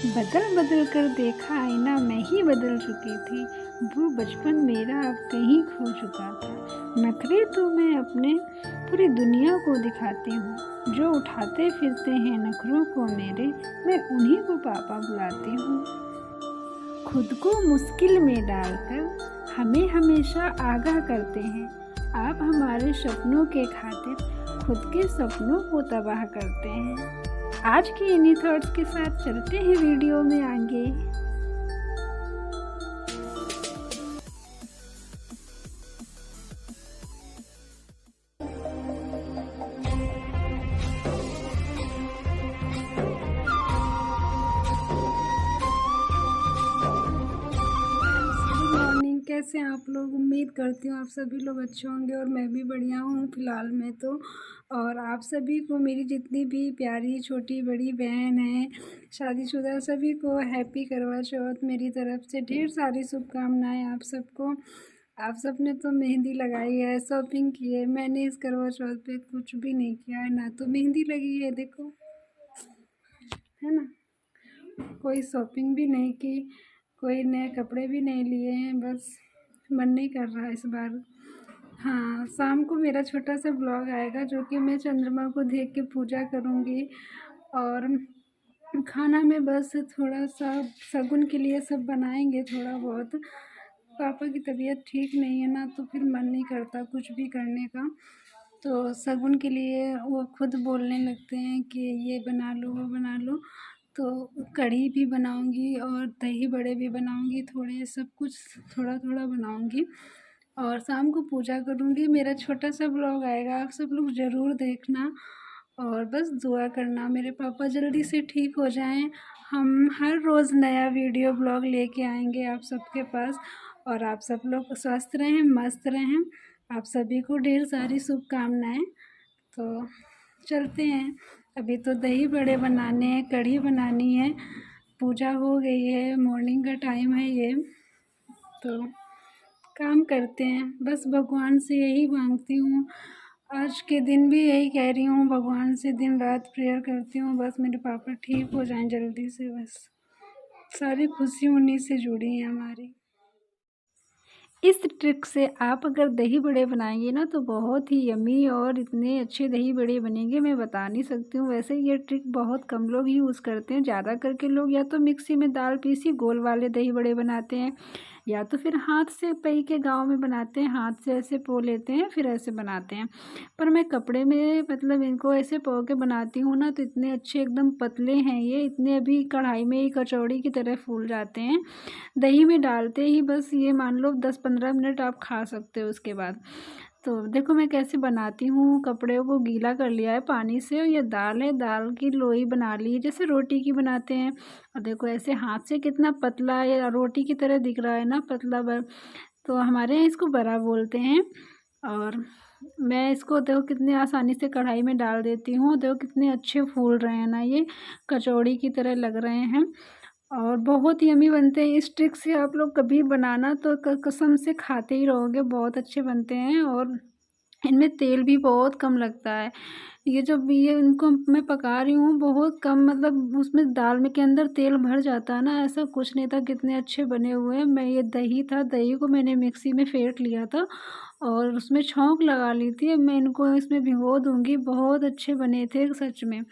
बदल बदल कर देखा आईना मैं ही बदल चुकी थी। वो बचपन मेरा अब कहीं खो चुका था। नखरे तो मैं अपने पूरी दुनिया को दिखाती हूँ। जो उठाते फिरते हैं नखरों को मेरे, मैं उन्हीं को पापा बुलाती हूँ। खुद को मुश्किल में डालकर हमें हमेशा आगाह करते हैं। आप हमारे सपनों के खातिर खुद के सपनों को तबाह करते हैं। आज के इन्हीं थॉट्स के साथ चलते हैं वीडियो में आगे। गुड मॉर्निंग, कैसे हैं आप लोग। उम्मीद करती हूँ आप सभी लोग अच्छे होंगे और मैं भी बढ़िया हूँ फ़िलहाल में तो। और आप सभी को मेरी जितनी भी प्यारी छोटी बड़ी बहन है शादीशुदा, सभी को हैप्पी करवा चौथ मेरी तरफ से। ढेर सारी शुभकामनाएं आप सबको। आप सब ने तो मेहंदी लगाई है, शॉपिंग की है। मैंने इस करवा चौथ पे कुछ भी नहीं किया है, ना तो मेहंदी लगी है, देखो है ना। कोई शॉपिंग भी नहीं की, कोई नए कपड़े भी नहीं लिए हैं, बस मन नहीं कर रहा इस बार। हाँ, शाम को मेरा छोटा सा ब्लॉग आएगा जो कि मैं चंद्रमा को देख के पूजा करूँगी। और खाना में बस थोड़ा सा शगुन के लिए सब बनाएंगे थोड़ा बहुत। पापा की तबीयत ठीक नहीं है ना, तो फिर मन नहीं करता कुछ भी करने का। तो शगुन के लिए वो खुद बोलने लगते हैं कि ये बना लो वो बना लो। तो कढ़ी भी बनाऊंगी और दही बड़े भी बनाऊंगी, थोड़े सब कुछ थोड़ा थोड़ा बनाऊंगी। और शाम को पूजा करूंगी। मेरा छोटा सा ब्लॉग आएगा, आप सब लोग ज़रूर देखना। और बस दुआ करना मेरे पापा जल्दी से ठीक हो जाएं। हम हर रोज़ नया वीडियो ब्लॉग लेके आएंगे आप सबके पास। और आप सब लोग स्वस्थ रहें, मस्त रहें। आप सभी को ढेर सारी शुभकामनाएं। तो चलते हैं। अभी तो दही बड़े बनाने हैं, कढ़ी बनानी है। पूजा हो गई है, मॉर्निंग का टाइम है ये। तो काम करते हैं। बस भगवान से यही मांगती हूँ, आज के दिन भी यही कह रही हूँ, भगवान से दिन रात प्रेयर करती हूँ बस मेरे पापा ठीक हो जाएं जल्दी से। बस सारी खुशी उन्हीं से जुड़ी हैं हमारी। इस ट्रिक से आप अगर दही बड़े बनाएंगे ना तो बहुत ही यम्मी और इतने अच्छे दही बड़े बनेंगे, मैं बता नहीं सकती हूँ। वैसे ये ट्रिक बहुत कम लोग ही यूज़ करते हैं। ज़्यादा करके लोग या तो मिक्सी में दाल पीसी गोल वाले दही बड़े बनाते हैं, या तो फिर हाथ से पई के गांव में बनाते हैं, हाथ से ऐसे पो लेते हैं फिर ऐसे बनाते हैं। पर मैं कपड़े में मतलब इनको ऐसे पो के बनाती हूँ ना, तो इतने अच्छे एकदम पतले हैं ये, इतने अभी कढ़ाई में ही कचौड़ी की तरह फूल जाते हैं। दही में डालते ही बस ये मान लो 10-15 मिनट आप खा सकते हो उसके बाद। तो देखो मैं कैसे बनाती हूँ। कपड़े को गीला कर लिया है पानी से, और ये दाल है, दाल की लोई बना ली जैसे रोटी की बनाते हैं। और देखो ऐसे हाथ से कितना पतला है, रोटी की तरह दिख रहा है ना, पतला तो हमारे यहाँ इसको बड़ा बोलते हैं। और मैं इसको देखो कितने आसानी से कढ़ाई में डाल देती हूँ। देखो कितने अच्छे फूल रहे हैं ना, ये कचौड़ी की तरह लग रहे हैं और बहुत यम्मी बनते हैं। इस ट्रिक से आप लोग कभी बनाना तो कसम से खाते ही रहोगे, बहुत अच्छे बनते हैं। और इनमें तेल भी बहुत कम लगता है। ये जब ये इनको मैं पका रही हूँ बहुत कम, मतलब उसमें दाल में के अंदर तेल भर जाता है ना, ऐसा कुछ नहीं था। कितने अच्छे बने हुए हैं। मैं ये दही था, दही को मैंने मिक्सी में फेंट लिया था और उसमें छौंक लगा ली थी। अब मैं इनको इसमें भिगो दूँगी। बहुत अच्छे बने थे सच में।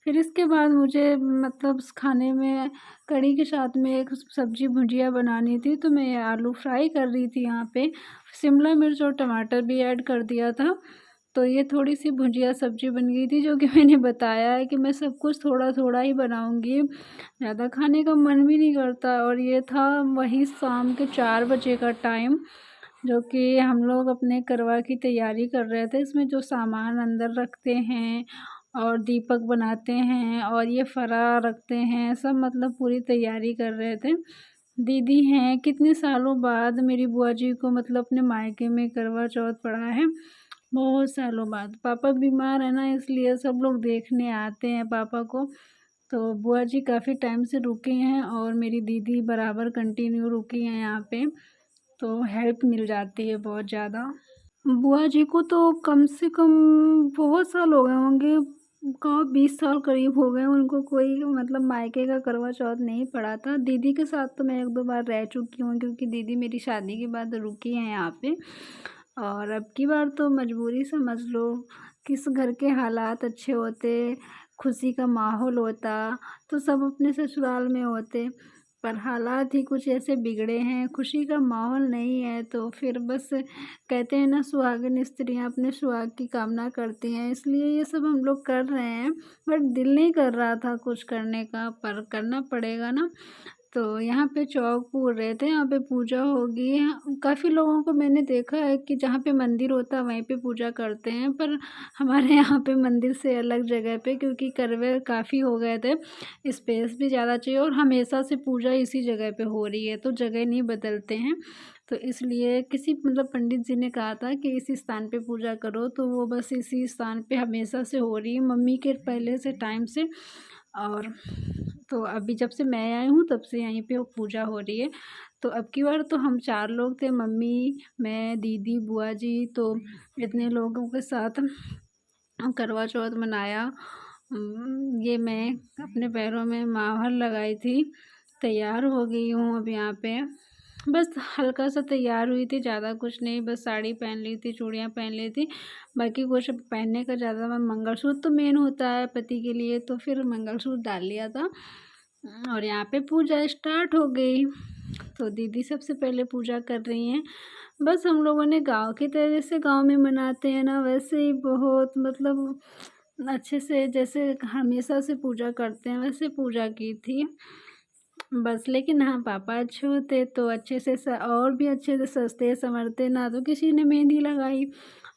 फिर इसके बाद मुझे मतलब खाने में कढ़ी के साथ में एक सब्ज़ी भुजिया बनानी थी, तो मैं आलू फ्राई कर रही थी। यहाँ पे शिमला मिर्च और टमाटर भी ऐड कर दिया था, तो ये थोड़ी सी भुजिया सब्ज़ी बन गई थी। जो कि मैंने बताया है कि मैं सब कुछ थोड़ा थोड़ा ही बनाऊँगी, ज़्यादा खाने का मन भी नहीं करता। और ये था वही शाम के 4 बजे का टाइम, जो कि हम लोग अपने करवा की तैयारी कर रहे थे। इसमें जो सामान अंदर रखते हैं और दीपक बनाते हैं और ये फराळ रखते हैं, सब मतलब पूरी तैयारी कर रहे थे। दीदी हैं, कितने सालों बाद मेरी बुआ जी को मतलब अपने मायके में करवा चौथ पड़ा है, बहुत सालों बाद। पापा बीमार है ना, इसलिए सब लोग देखने आते हैं पापा को। तो बुआ जी काफ़ी टाइम से रुकी हैं और मेरी दीदी बराबर कंटिन्यू रुकी हैं यहाँ पे, तो हेल्प मिल जाती है बहुत ज़्यादा। बुआ जी को तो कम से कम बहुत साल हो गए होंगे, को 20 साल करीब हो गए उनको कोई मतलब मायके का करवा चौथ नहीं पड़ा था। दीदी के साथ तो मैं 1-2 बार रह चुकी हूँ क्योंकि दीदी मेरी शादी के बाद रुकी हैं यहाँ पे। और अब की बार तो मजबूरी समझ लो, किस घर के हालात अच्छे होते, खुशी का माहौल होता, तो सब अपने ससुराल में होते। पर हालात ही कुछ ऐसे बिगड़े हैं, खुशी का माहौल नहीं है, तो फिर बस कहते हैं ना, सुहागिन स्त्रियाँ अपने सुहाग की कामना करती हैं, इसलिए ये सब हम लोग कर रहे हैं। बट दिल नहीं कर रहा था कुछ करने का, पर करना पड़ेगा ना। तो यहाँ पे चौक पूर रहे थे, यहाँ पे पूजा होगी। काफ़ी लोगों को मैंने देखा है कि जहाँ पे मंदिर होता है वहीं पे पूजा करते हैं, पर हमारे यहाँ पे मंदिर से अलग जगह पे, क्योंकि करवे काफ़ी हो गए थे, स्पेस भी ज़्यादा चाहिए और हमेशा से पूजा इसी जगह पे हो रही है, तो जगह नहीं बदलते हैं। तो इसलिए किसी मतलब पंडित जी ने कहा था कि इस स्थान पे पूजा करो, तो वो बस इसी स्थान पे हमेशा से हो रही है, मम्मी के पहले से टाइम से। और तो अभी जब से मैं आई हूँ तब से यहीं पे वो पूजा हो रही है। तो अब की बार तो हम 4 लोग थे, मम्मी, मैं, दीदी, बुआ जी, तो इतने लोगों के साथ करवा चौथ मनाया। ये मैं अपने पैरों में माहर लगाई थी, तैयार हो गई हूँ अब यहाँ पे। बस हल्का सा तैयार हुई थी, ज़्यादा कुछ नहीं, बस साड़ी पहन ली थी, चूड़ियाँ पहन ली थी, बाकी कुछ पहनने का ज़्यादा। मैं मंगलसूत्र तो मेन होता है पति के लिए, तो फिर मंगलसूत्र डाल लिया था। और यहाँ पे पूजा स्टार्ट हो गई, तो दीदी सबसे पहले पूजा कर रही हैं। बस हम लोगों ने गांव की तरह, जैसे गांव में मनाते हैं ना, वैसे ही बहुत मतलब अच्छे से, जैसे हमेशा से पूजा करते हैं वैसे पूजा की थी बस। लेकिन हाँ, पापा अच्छे होते तो अच्छे से और भी अच्छे से सजते संवरते ना, तो किसी ने मेहंदी लगाई,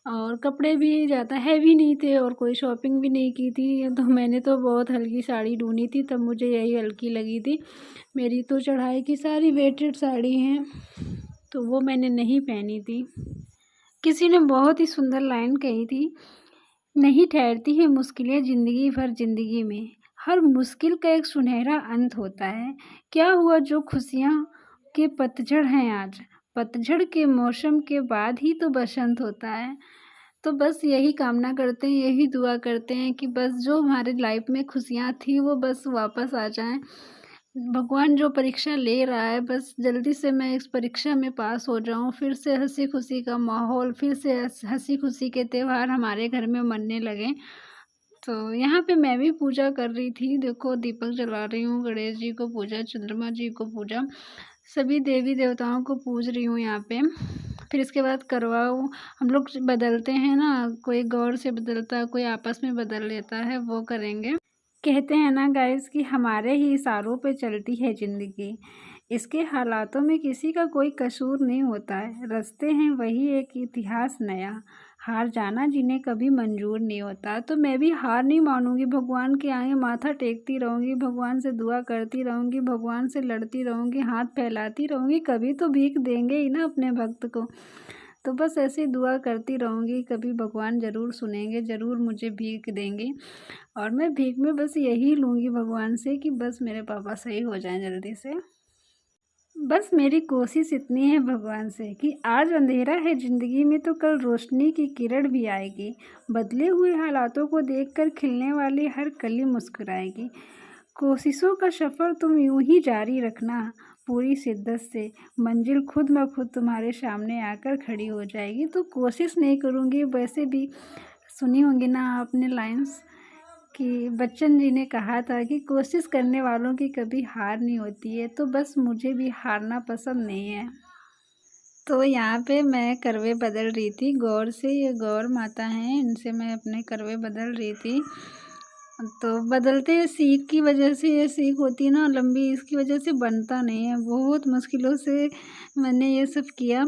और कपड़े भी ज़्यादा हैवी नहीं थे और कोई शॉपिंग भी नहीं की थी। तो मैंने तो बहुत हल्की साड़ी ढूंढी थी, तब मुझे यही हल्की लगी थी। मेरी तो चढ़ाई की सारी वेटेड साड़ी हैं, तो वो मैंने नहीं पहनी थी। किसी ने बहुत ही सुंदर लाइन कही थी, नहीं ठहरती है मुश्किलें ज़िंदगी भर ज़िंदगी में, हर मुश्किल का एक सुनहरा अंत होता है। क्या हुआ जो खुशियाँ के पतझड़ हैं आज, पतझड़ के मौसम के बाद ही तो बसंत होता है। तो बस यही कामना करते हैं, यही दुआ करते हैं कि बस जो हमारे लाइफ में खुशियाँ थी वो बस वापस आ जाएं। भगवान जो परीक्षा ले रहा है, बस जल्दी से मैं इस परीक्षा में पास हो जाऊं, फिर से हंसी खुशी का माहौल, फिर से हंसी खुशी के त्यौहार हमारे घर में मनने लगें। तो यहाँ पे मैं भी पूजा कर रही थी, देखो दीपक जला रही हूँ, गणेश जी को पूजा, चंद्रमा जी को पूजा, सभी देवी देवताओं को पूज रही हूँ यहाँ पे। फिर इसके बाद करवाओ, हम लोग बदलते हैं ना, कोई गौर से बदलता है, कोई आपस में बदल लेता है, वो करेंगे। कहते हैं ना गाइस कि हमारे ही इशारों पे चलती है ज़िंदगी, इसके हालातों में किसी का कोई कसूर नहीं होता है, रस्ते हैं वही एक इतिहास नया, हार जाना जिन्हें कभी मंजूर नहीं होता। तो मैं भी हार नहीं मानूंगी, भगवान के आगे माथा टेकती रहूंगी, भगवान से दुआ करती रहूंगी, भगवान से लड़ती रहूंगी, हाथ फैलाती रहूंगी, कभी तो भीख देंगे ही ना अपने भक्त को। तो बस ऐसे ही दुआ करती रहूंगी, कभी भगवान ज़रूर सुनेंगे, ज़रूर मुझे भीख देंगे। और मैं भीख में बस यही लूँगी भगवान से कि बस मेरे पापा सही हो जाएं जल्दी से। बस मेरी कोशिश इतनी है भगवान से कि आज अंधेरा है ज़िंदगी में तो कल रोशनी की किरण भी आएगी, बदले हुए हालातों को देखकर खिलने वाली हर कली मुस्कुराएगी। कोशिशों का सफ़र तुम यूं ही जारी रखना पूरी शिद्दत से, मंजिल खुद ब खुद तुम्हारे सामने आकर खड़ी हो जाएगी। तो कोशिश नहीं करूँगी, वैसे भी सुनी होंगी ना आपने लाइन्स कि बच्चन जी ने कहा था कि कोशिश करने वालों की कभी हार नहीं होती है, तो बस मुझे भी हारना पसंद नहीं है। तो यहाँ पे मैं करवे बदल रही थी गौर से, ये गौर माता हैं, इनसे मैं अपने करवे बदल रही थी। तो बदलते सीख की वजह से, ये सीख होती है ना लंबी, इसकी वजह से बनता नहीं है, बहुत मुश्किलों से मैंने ये सब किया।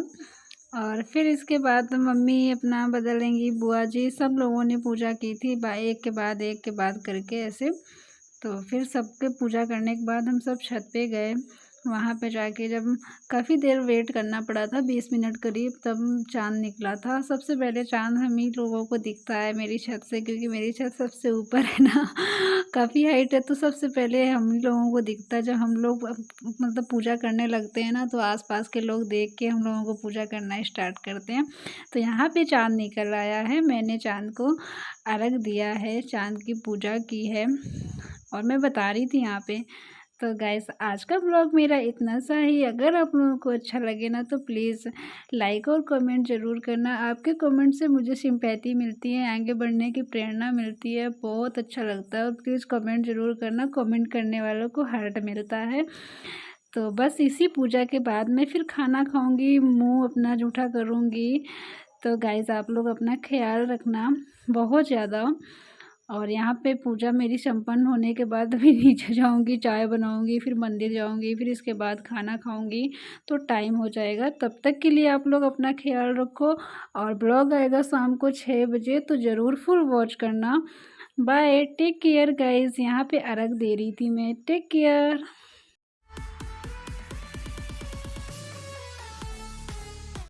और फिर इसके बाद मम्मी अपना बदलेंगी, बुआ जी, सब लोगों ने पूजा की थी, एक के बाद करके ऐसे। तो फिर सबके पूजा करने के बाद हम सब छत पे गए, वहाँ पे जाके जब काफ़ी देर वेट करना पड़ा था, 20 मिनट करीब, तब चाँद निकला था। सबसे पहले चाँद हम ही लोगों को दिखता है मेरी छत से, क्योंकि मेरी छत सबसे ऊपर है ना काफ़ी हाइट है, तो सबसे पहले हम ही लोगों को दिखता है। जब हम लोग मतलब पूजा करने लगते हैं ना, तो आस-पास के लोग देख के हम लोगों को पूजा करना स्टार्ट करते हैं। तो यहाँ पे चाँद निकल आया है, मैंने चाँद को अर्घ दिया है, चाँद की पूजा की है और मैं बता रही थी यहाँ पे। तो गाइस आज का ब्लॉग मेरा इतना सा ही। अगर आप लोगों को अच्छा लगे ना तो प्लीज़ लाइक और कमेंट ज़रूर करना। आपके कमेंट से मुझे सिंपैथी मिलती है, आगे बढ़ने की प्रेरणा मिलती है, बहुत अच्छा लगता है। और प्लीज़ कमेंट ज़रूर करना, कमेंट करने वालों को हार्ट मिलता है। तो बस इसी पूजा के बाद मैं फिर खाना खाऊंगी, मुंह अपना जूठा करूंगी। तो गाइस आप लोग अपना ख्याल रखना बहुत ज़्यादा। और यहाँ पे पूजा मेरी संपन्न होने के बाद अभी नीचे जाऊँगी, चाय बनाऊँगी, फिर मंदिर जाऊँगी, फिर इसके बाद खाना खाऊँगी, तो टाइम हो जाएगा। तब तक के लिए आप लोग अपना ख्याल रखो। और ब्लॉग आएगा शाम को 6 बजे, तो ज़रूर फुल वॉच करना। Bye, take care guys. यहाँ पे अर्घ दे रही थी मैं, टेक केयर।